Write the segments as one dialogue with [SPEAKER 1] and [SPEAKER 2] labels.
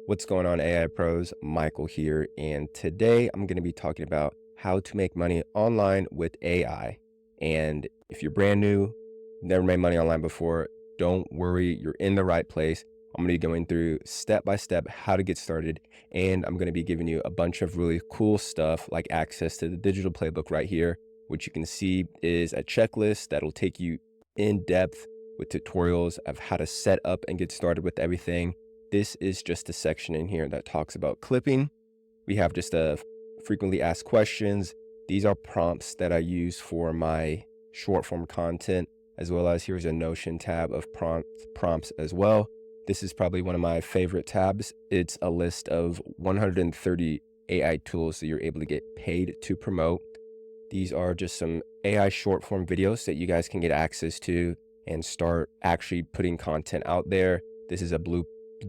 [SPEAKER 1] What's going on, AI pros? Michael here, and today I'm going to be talking about how to make money online with AI. And if you're brand new, never made money online before, don't worry, you're in the right place. I'm going to be going through step by step how to get started, and I'm going to be giving you a bunch of really cool stuff like access to the digital playbook right here, which you can see is a checklist that'll take you in depth with tutorials of how to set up and get started with everything. This is just a section in here that talks about clipping. We have just a frequently asked questions. These are prompts that I use for my short form content, as well as here's a Notion tab of prompts as well. This is probably one of my favorite tabs. It's a list of 130 AI tools that you're able to get paid to promote. These are just some AI short form videos that you guys can get access to and start actually putting content out there. This is a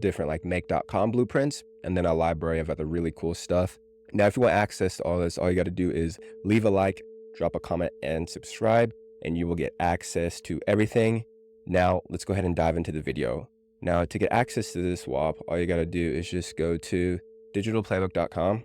[SPEAKER 1] different like make.com blueprints, and then a library of other really cool stuff. Now, if you want access to all this, all you got to do is leave a like, drop a comment, and subscribe, and you will get access to everything. Now, let's go ahead and dive into the video. Now, to get access to this WAP, all you got to do is just go to digitalplaybook.com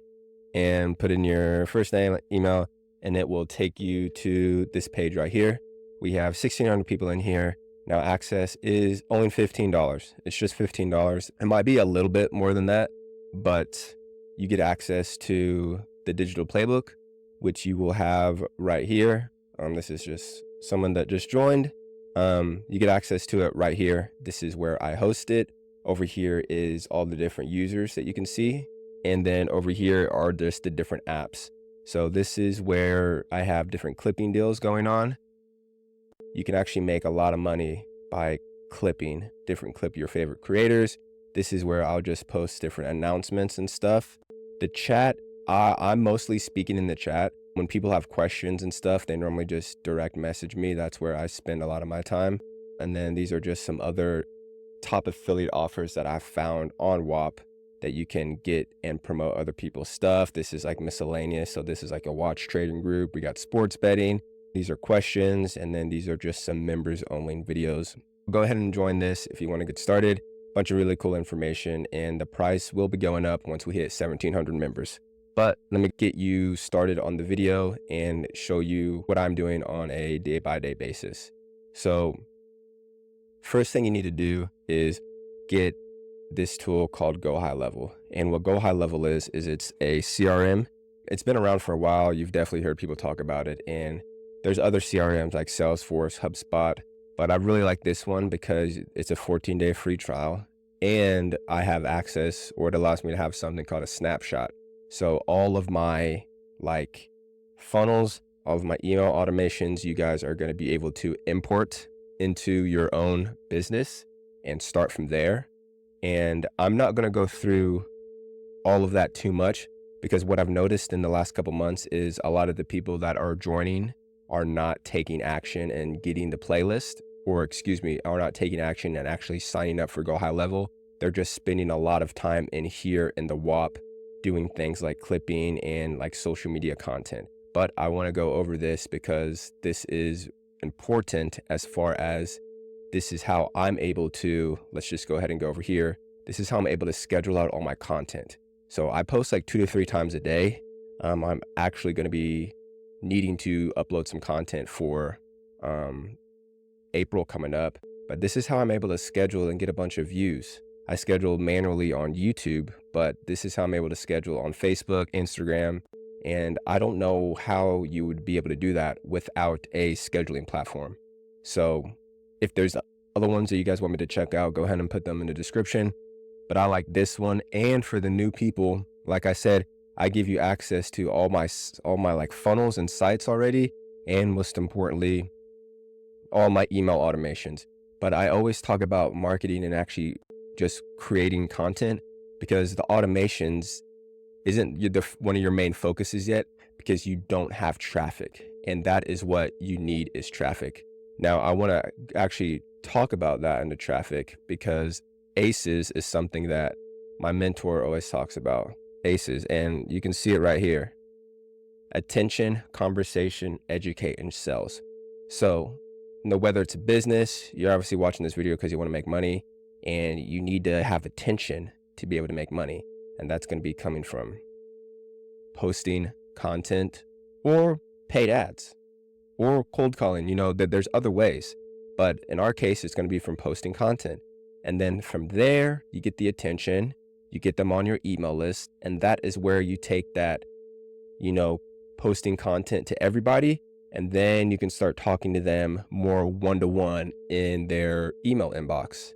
[SPEAKER 1] and put in your first name, email, and it will take you to this page right here. We have 1,600 people in here. Now, access is only $15. It's just $15. It might be a little bit more than that, but you get access to the digital playbook, which you will have right here. This is just someone that just joined. You get access to it right here. This is where I host it. Over here is all the different users that you can see. And then over here are just the different apps. So this is where I have different clipping deals going on. You can actually make a lot of money by clip your favorite creators. This is where I'll just post different announcements and stuff. The chat, I'm mostly speaking in the chat. When people have questions and stuff, they normally just direct message me. That's where I spend a lot of my time. And then these are just some other top affiliate offers that I've found on WAP that you can get and promote other people's stuff. This is like miscellaneous. So this is like a watch trading group. We got sports betting. These are questions, and then these are just some members only videos. Go ahead and join this if you want to get started. Bunch of really cool information, and the price will be going up once we hit 1,700 members. But let me get you started on the video and show you what I'm doing on a day-by-day basis. So first thing you need to do is get this tool called GoHighLevel. And what GoHighLevel is it's a CRM. It's been around for a while. You've definitely heard people talk about it, and there's other CRMs like Salesforce, HubSpot, but I really like this one because it's a 14-day free trial, and I have access, or it allows me to have something called a snapshot. So all of my like funnels, all of my email automations, you guys are going to be able to import into your own business and start from there. And I'm not going to go through all of that too much, because what I've noticed in the last couple months is a lot of the people that are joining are not taking action and getting the playlist, or are not taking action and actually signing up for GoHighLevel. They're just spending a lot of time in here in the WAP doing things like clipping and like social media content. But I want to go over this because this is important as far as this is how I'm able to, let's just go ahead and go over here. This is how I'm able to schedule out all my content. So I post like 2 to 3 times a day. I'm actually going to be needing to upload some content for April coming up, but this is how I'm able to schedule and get a bunch of views. I schedule manually on YouTube, but this is how I'm able to schedule on Facebook, Instagram, and I don't know how you would be able to do that without a scheduling platform. So if there's other ones that you guys want me to check out, go ahead and put them in the description. But I like this one, and for the new people, like I said, I give you access to all my like funnels and sites already, and most importantly, all my email automations. But I always talk about marketing and actually just creating content, because the automations isn't one of your main focuses yet, because you don't have traffic, and that is what you need, is traffic. Now, I want to actually talk about that in the traffic, because ACEs is something that my mentor always talks about. ACEs, and you can see it right here: attention, conversation, educate, and sales. So whether it's a business, you're obviously watching this video because you want to make money and you need to have attention. to be able to make money. And that's going to be coming from posting content or paid ads or cold calling. That there's other ways, but in our case, it's going to be from posting content. And then from there, you get the attention, you get them on your email list. And that is where you take that, posting content to everybody. And then you can start talking to them more one-to-one in their email inbox.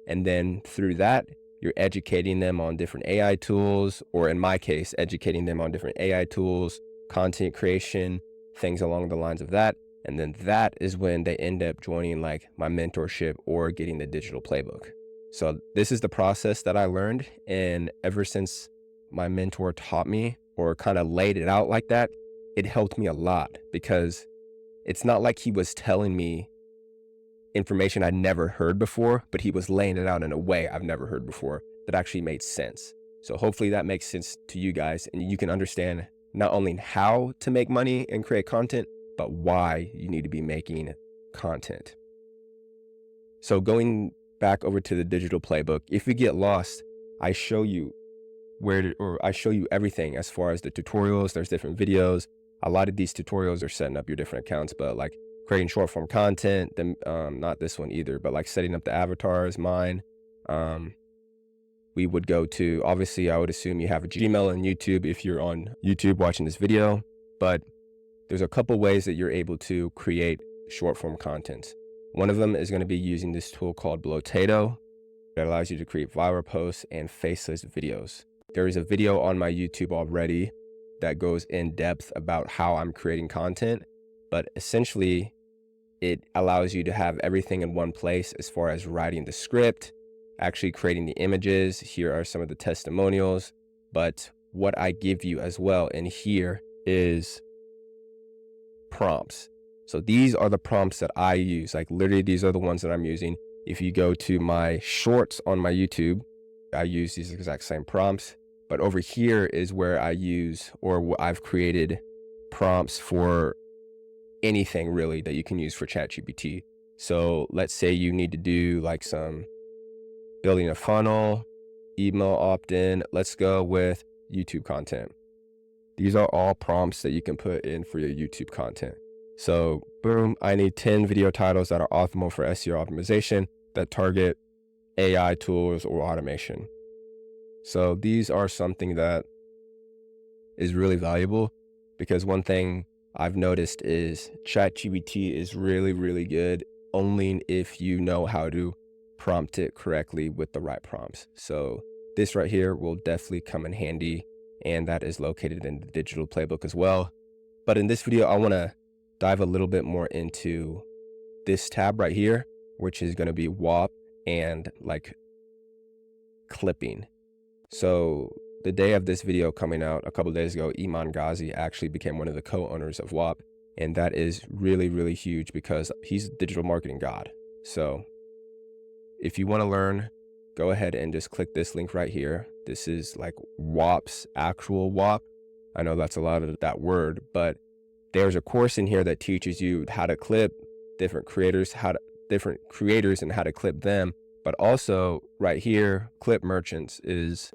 [SPEAKER 1] And then through that, you're educating them on different AI tools, or in my case, educating them on different AI tools, content creation, things along the lines of that. And then that is when they end up joining like my mentorship or getting the digital playbook. So this is the process that I learned. And ever since my mentor taught me or kind of laid it out like that, it helped me a lot, because it's not like he was telling me information I'd never heard before, but he was laying it out in a way I've never heard before that actually made sense. So hopefully that makes sense to you guys, and you can understand not only how to make money and create content, but why you need to be making content. So going back over to the digital playbook, if you get lost, I show you I show you everything as far as the tutorials. There's different videos. A lot of these tutorials are setting up your different accounts, but like creating short form content, then not this one either, but like setting up the avatars, mine. We would go to, obviously I would assume you have a Gmail and YouTube if you're on YouTube watching this video, but there's a couple ways that you're able to create short form content. One of them is going to be using this tool called Blotato that allows you to create viral posts and faceless videos. There is a video on my YouTube already that goes in depth about how I'm creating content, but essentially it allows you to have everything in one place as far as writing the script, actually creating the images. Here are some of the testimonials, but what I give you as well in here is prompts. So these are the prompts that I use. Like literally these are the ones that I'm using. If you go to my shorts on my YouTube, I use these exact same prompts, but over here is where I use, or I've created prompts for anything really that you can use for ChatGPT. So let's say you need to do like some building a funnel, email opt-in. Let's go with YouTube content. These are all prompts that you can put in for your YouTube content. So boom, I need 10 video titles that are optimal for SEO optimization that target AI tools or automation. So these are something that is really valuable, because one thing I've noticed is ChatGPT is really, really good only if you know how to prompt it correctly with the right prompts. So this right here will definitely come in handy, and that is located in the digital playbook as well. But in this video, I want to dive a little bit more into this tab right here, which is going to be WAP and like clipping. So the day of this video coming out a couple of days ago, Iman Ghazi actually became one of the co-owners of WAP. And that is really, really huge because he's a digital marketing god. So if you want to learn, go ahead and just click this link right here. This is like WAP's actual WAP. I know that's a lot of that word, but there's a course in here that teaches you how to clip different creators, and how to clip them. But also right here, Clip Merchants is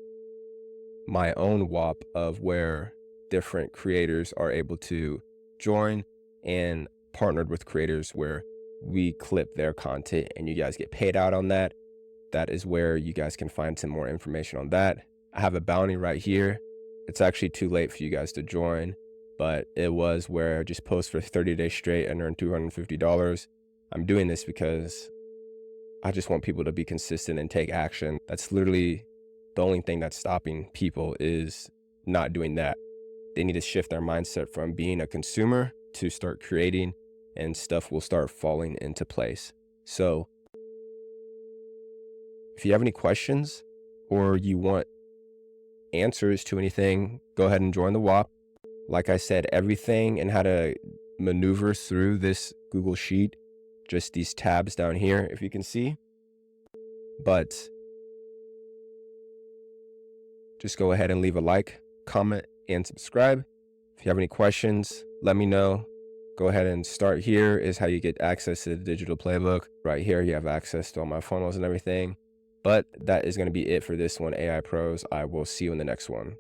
[SPEAKER 1] my own WAP of where different creators are able to join and partnered with creators where we clip their content and you guys get paid out on that. That is where you guys can find some more information on that. I have a bounty right here. It's actually too late for you guys to join, but it was where I just post for 30 days straight and earn $250. I'm doing this because I just want people to be consistent and take action. That's literally the only thing that's stopping people, is not doing that. They need to shift their mindset from being a consumer to start creating, and stuff will start falling into place. So if you have any questions or you want answers to anything, go ahead and join the WAP. Like I said, everything and how to maneuver through this Google Sheet, just these tabs down here, if you can see. But just go ahead and leave a like, comment, and subscribe. If you have any questions, let me know. Go ahead and start. Here is how you get access to the digital playbook. Right here, you have access to all my funnels and everything. But that is going to be it for this one, AI Pros. I will see you in the next one.